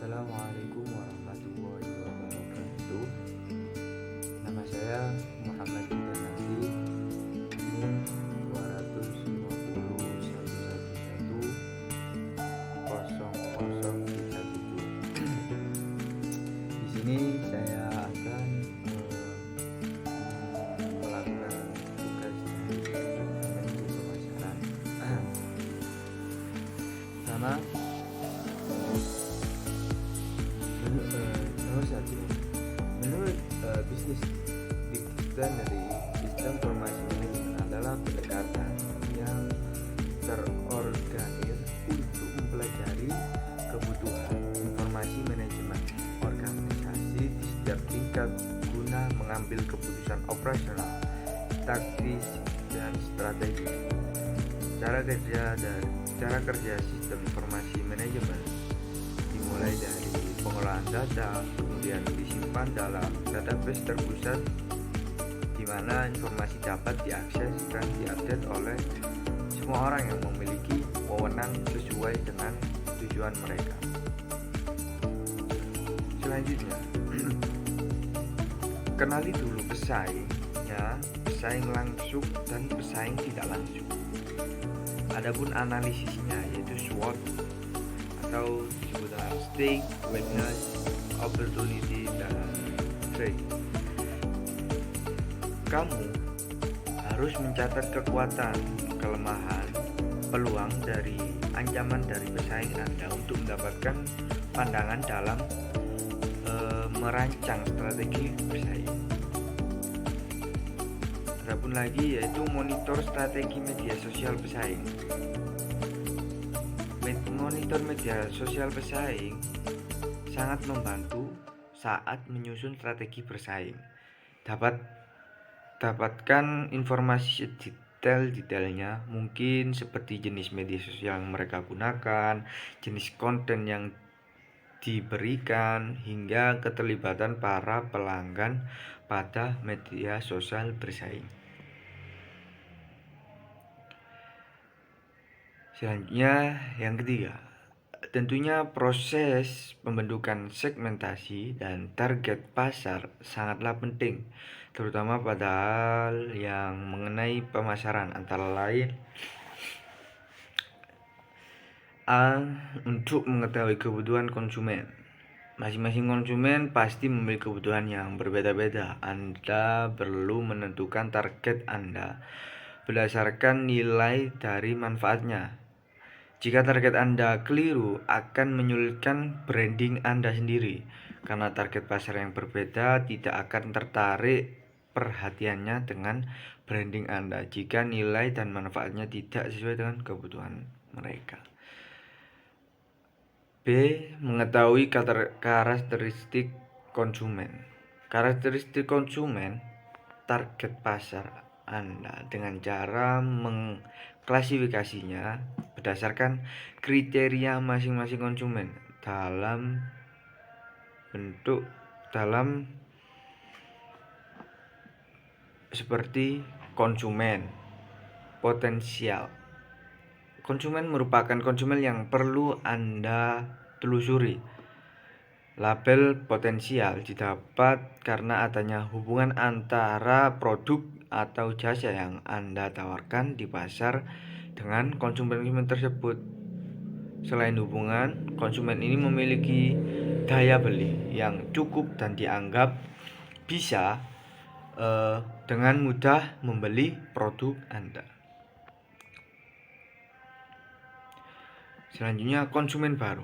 Assalamualaikum warahmatullahi wabarakatuh. Nama saya Muhammad Intan Nasri, NIM 25011110037. Di sini saya akan melakukan tugas dari manajemen pemasaran. Pertama, nomor satu, menurut bisnis dictionary, sistem informasi manajemen adalah pendekatan yang terorganisir untuk mempelajari kebutuhan informasi manajemen organisasi di setiap tingkat guna mengambil keputusan operasional, taktis, dan strategis. Cara kerja sistem informasi manajemen dimulai dari pengolahan data, kemudian disimpan dalam database terpusat di mana informasi dapat diakses dan diupdate oleh semua orang yang memiliki wewenang sesuai dengan tujuan mereka. Selanjutnya, kenali dulu pesaingnya, pesaing langsung dan pesaing tidak langsung. Adapun analisisnya yaitu SWOT atau disebut dengan stake, weakness, opportunity, dan threat. Kamu harus mencatat kekuatan, kelemahan, peluang dari ancaman dari pesaing Anda untuk mendapatkan pandangan dalam merancang strategi bersaing. Adapun lagi yaitu monitor strategi media sosial pesaing. Monitor media sosial pesaing sangat membantu saat menyusun strategi bersaing. Dapatkan informasi detailnya, mungkin seperti jenis media sosial yang mereka gunakan, jenis konten yang diberikan, hingga keterlibatan para pelanggan pada media sosial bersaing. Selanjutnya, yang ketiga, tentunya proses pembentukan segmentasi dan target pasar sangatlah penting, terutama pada hal yang mengenai pemasaran, antara lain A. Untuk mengetahui kebutuhan konsumen. Masing-masing konsumen pasti memiliki kebutuhan yang berbeda-beda. Anda perlu menentukan target Anda berdasarkan nilai dari manfaatnya. Jika target Anda keliru, akan menyulitkan branding Anda sendiri, karena target pasar yang berbeda tidak akan tertarik perhatiannya dengan branding Anda jika nilai dan manfaatnya tidak sesuai dengan kebutuhan mereka. B. Mengetahui karakteristik konsumen. Karakteristik konsumen target pasar Anda dengan cara mengklasifikasinya berdasarkan kriteria masing-masing konsumen dalam seperti konsumen potensial. Konsumen merupakan konsumen yang perlu Anda telusuri. Label potensial didapat karena adanya hubungan antara produk atau jasa yang Anda tawarkan di pasar dengan konsumen tersebut. Selain hubungan, konsumen ini memiliki daya beli yang cukup dan dianggap bisa dengan mudah membeli produk Anda. Selanjutnya, konsumen baru.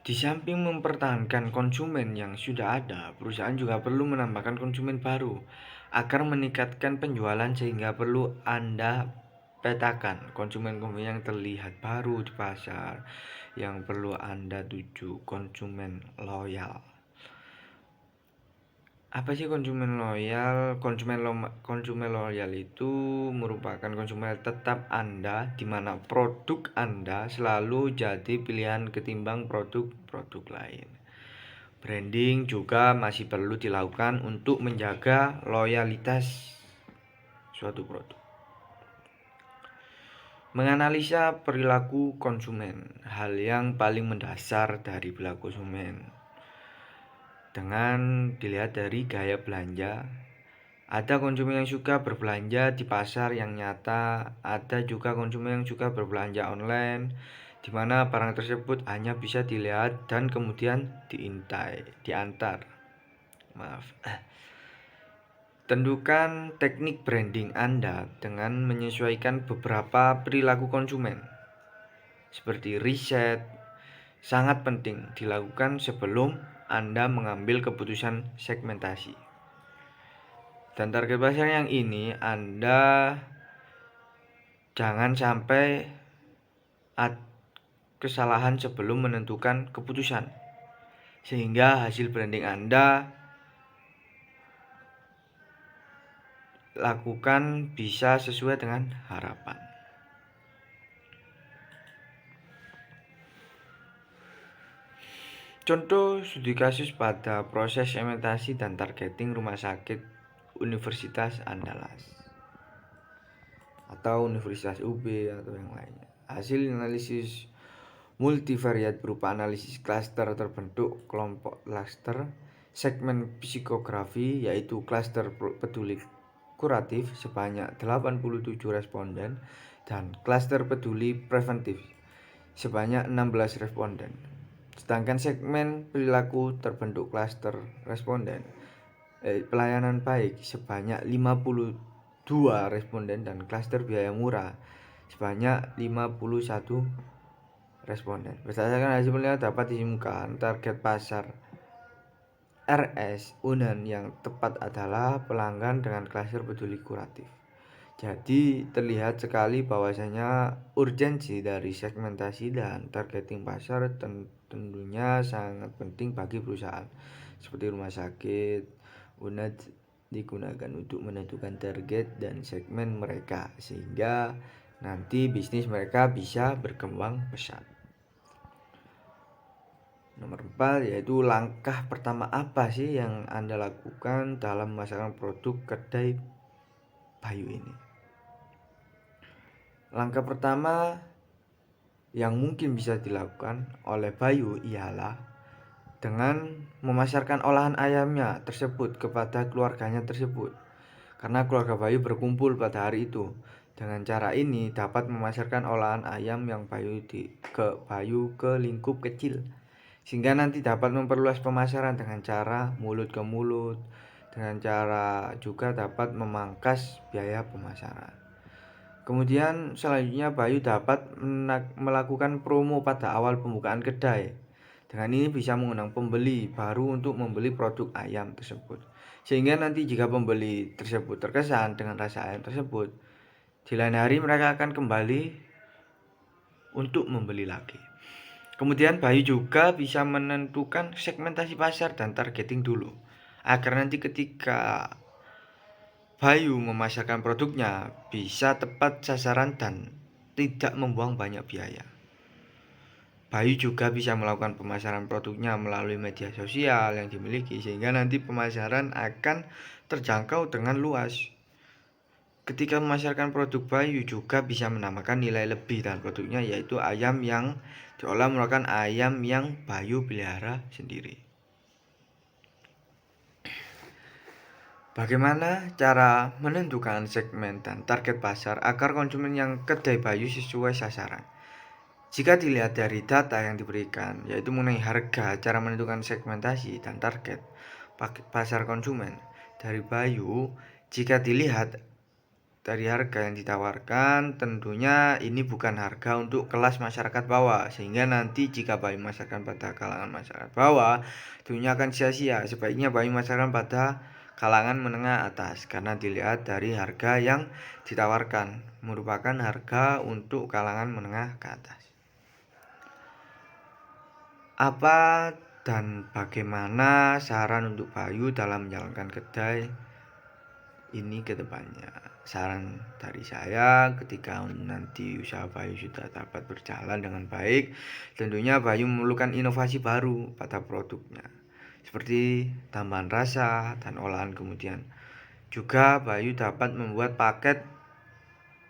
Di samping mempertahankan konsumen yang sudah ada, perusahaan juga perlu menambahkan konsumen baru agar meningkatkan penjualan, sehingga perlu Anda petakan konsumen-konsumen yang terlihat baru di pasar yang perlu Anda tuju. Konsumen loyal. Apa sih konsumen loyal? Konsumen loyal itu merupakan konsumen tetap Anda, di mana produk Anda selalu jadi pilihan ketimbang produk-produk lain. Branding juga masih perlu dilakukan untuk menjaga loyalitas suatu produk. Menganalisa perilaku konsumen, hal yang paling mendasar dari perilaku konsumen. Dengan dilihat dari gaya belanja, ada konsumen yang suka berbelanja di pasar yang nyata, ada juga konsumen yang suka berbelanja online, di mana barang tersebut hanya bisa dilihat dan kemudian diantar. Tentukan teknik branding Anda dengan menyesuaikan beberapa perilaku konsumen. Seperti riset, sangat penting dilakukan sebelum Anda mengambil keputusan segmentasi. Dan target pasar yang ini Anda jangan sampai kesalahan sebelum menentukan keputusan, sehingga hasil branding Anda lakukan bisa sesuai dengan harapan. Contoh studi kasus pada proses segmentasi dan targeting rumah sakit Universitas Andalas atau Universitas UB atau yang lainnya. Hasil analisis multivariat berupa analisis klaster terbentuk kelompok klaster segmen psikografi, yaitu klaster peduli kuratif sebanyak 87 responden dan klaster peduli preventif sebanyak 16 responden. Sedangkan segmen perilaku terbentuk klaster responden pelayanan baik sebanyak 52 responden dan klaster biaya murah sebanyak 51 responden. Berdasarkan hasil penelitian dapat disimpulkan target pasar RS Unan yang tepat adalah pelanggan dengan klaster peduli kuratif. Jadi terlihat sekali bahwasanya urgensi dari segmentasi dan targeting pasar tentunya sangat penting bagi perusahaan seperti rumah sakit. Unad digunakan untuk menentukan target dan segmen mereka sehingga nanti bisnis mereka bisa berkembang pesat. Nomor 4 yaitu langkah pertama apa sih yang Anda lakukan dalam memasarkan produk kedai Bayu ini. Langkah pertama yang mungkin bisa dilakukan oleh Bayu ialah dengan memasarkan olahan ayamnya tersebut kepada keluarganya tersebut. Karena keluarga Bayu berkumpul pada hari itu. Dengan cara ini dapat memasarkan olahan ayam yang Bayu ke lingkup kecil, sehingga nanti dapat memperluas pemasaran dengan cara mulut ke mulut, dengan cara juga dapat memangkas biaya pemasaran. Kemudian selanjutnya Bayu dapat melakukan promo pada awal pembukaan kedai. Dengan ini bisa mengundang pembeli baru untuk membeli produk ayam tersebut. Sehingga nanti jika pembeli tersebut terkesan dengan rasa ayam tersebut, di lain hari mereka akan kembali untuk membeli lagi. Kemudian Bayu juga bisa menentukan segmentasi pasar dan targeting dulu, agar nanti ketika Bayu memasarkan produknya bisa tepat sasaran dan tidak membuang banyak biaya. Bayu juga bisa melakukan pemasaran produknya melalui media sosial yang dimiliki, sehingga nanti pemasaran akan terjangkau dengan luas. Ketika memasarkan produk Bayu juga bisa menambahkan nilai lebih dan produknya, yaitu ayam yang diolah merupakan ayam yang Bayu pelihara sendiri. Bagaimana cara menentukan segmen dan target pasar agar konsumen yang kedai Bayu sesuai sasaran? Jika dilihat dari data yang diberikan, yaitu mengenai harga, cara menentukan segmentasi dan target pasar konsumen dari Bayu, jika dilihat dari harga yang ditawarkan, tentunya ini bukan harga untuk kelas masyarakat bawah, sehingga nanti jika Bayu memasarkan pada kalangan masyarakat bawah, tentunya akan sia-sia. Sebaiknya Bayu memasarkan pada kalangan menengah atas, karena dilihat dari harga yang ditawarkan merupakan harga untuk kalangan menengah ke atas. Apa dan bagaimana saran untuk Bayu dalam menjalankan kedai ini ke depannya? Saran dari saya, ketika nanti usaha Bayu sudah dapat berjalan dengan baik, tentunya Bayu memerlukan inovasi baru pada produknya, seperti tambahan rasa dan olahan. Kemudian juga Bayu dapat membuat paket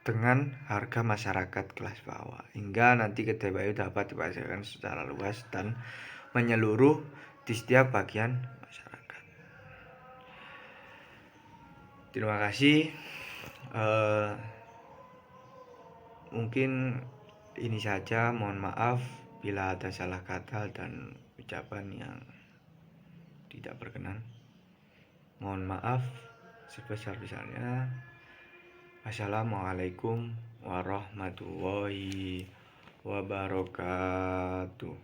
dengan harga masyarakat kelas bawah, hingga nanti Kedai Bayu dapat dipasarkan secara luas dan menyeluruh di setiap bagian masyarakat. Terima kasih. Mungkin ini saja, mohon maaf bila ada salah kata dan ucapan yang tidak berkenan. Mohon maaf sebesar-besarnya. Assalamualaikum warahmatullahi wabarakatuh.